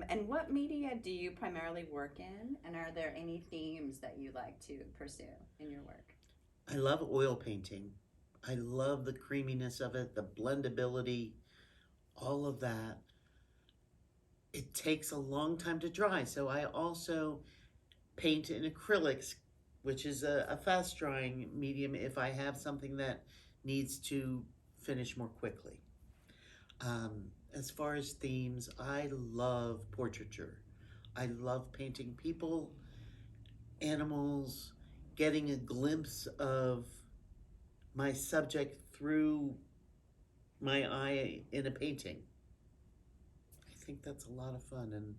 And what media do you primarily work in? And are there any themes that you like to pursue in your work? I love oil painting. I love the creaminess of it, the blendability, all of that. It takes a long time to dry, so I also paint in acrylics, which is a fast drying medium if I have something that needs to finish more quickly. As far as themes, I love portraiture. I love painting people, animals, getting a glimpse of my subject through my eye in a painting. I think that's a lot of fun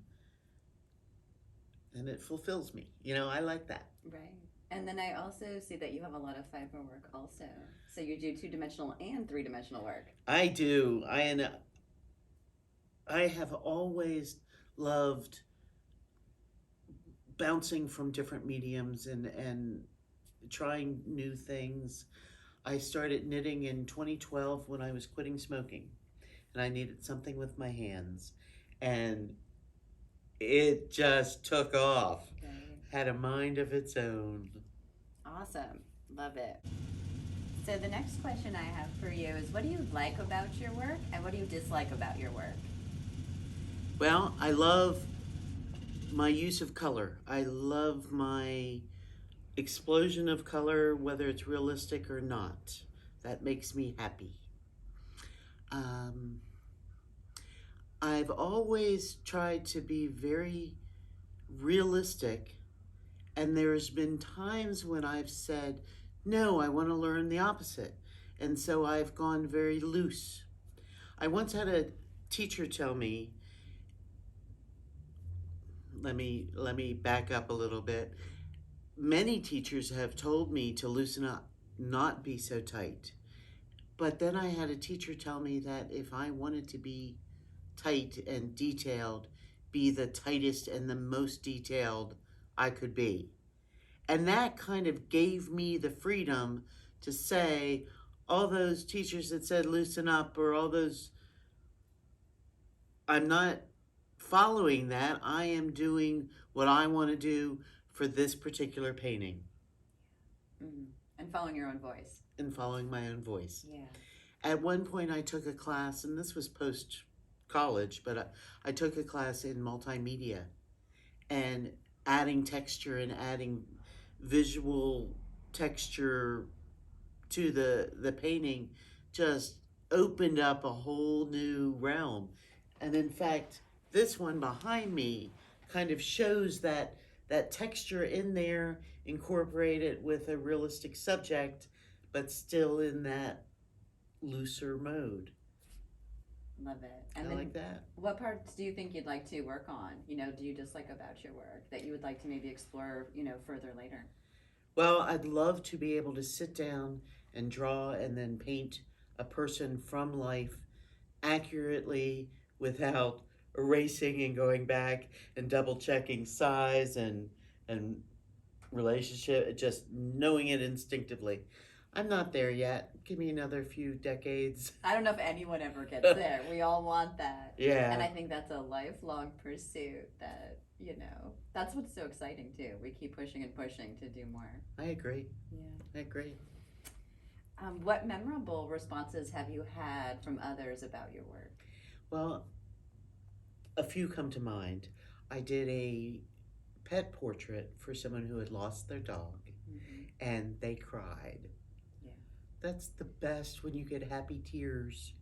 and it fulfills me. I like that. Right. And then I also see that you have a lot of fiber work also. So you do two-dimensional and three-dimensional work. I do. I have always loved bouncing from different mediums and trying new things. I started knitting in 2012 when I was quitting smoking, and I needed something with my hands. And it just took off. Right. Had a mind of its own. Awesome. Love it. So the next question I have for you is what do you like about your work and what do you dislike about your work? Well, I love my use of color. I love my explosion of color, whether it's realistic or not. That makes me happy. Um, I've always tried to be very realistic, and there's been times when I've said, no, I want to learn the opposite. And so I've gone very loose. I once had a teacher tell me, let me back up a little bit. Many teachers have told me to loosen up, not be so tight. But then I had a teacher tell me that if I wanted to be tight and detailed, be the tightest and the most detailed I could be. And that kind of gave me the freedom to say, all those teachers that said loosen up, or all those, I'm not following that. I am doing what I want to do for this particular painting Mm. And following your own voice. and following my own voice. Yeah. At one point, I took a class, and this was post college, but I took a class in multimedia and adding texture and adding visual texture to the painting just opened up a whole new realm. And in fact, this one behind me kind of shows that texture in there, incorporated with a realistic subject, but still in that looser mode. Love it. I And then like that. what parts do you think you'd like to work on? Do you dislike about your work that you would like to maybe explore, further later? Well, I'd love to be able to sit down and draw and then paint a person from life accurately without erasing and going back and double checking size and relationship, just knowing it instinctively. I'm not there yet. Give me another few decades. I don't know if anyone ever gets there. We all want that. Yeah. And I think that's a lifelong pursuit that's what's so exciting too. We keep pushing and pushing to do more. I agree. Yeah. I agree. What memorable responses have you had from others about your work? Well, a few come to mind. I did a pet portrait for someone who had lost their dog, and they cried. Yeah. That's the best, when you get happy tears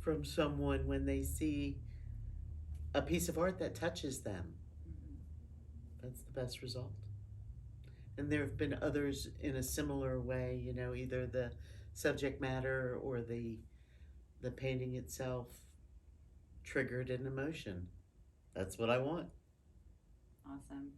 from someone when they see a piece of art that touches them. That's the best result. And there have been others in a similar way, either the subject matter or the painting itself triggered an emotion. That's what I want. Awesome.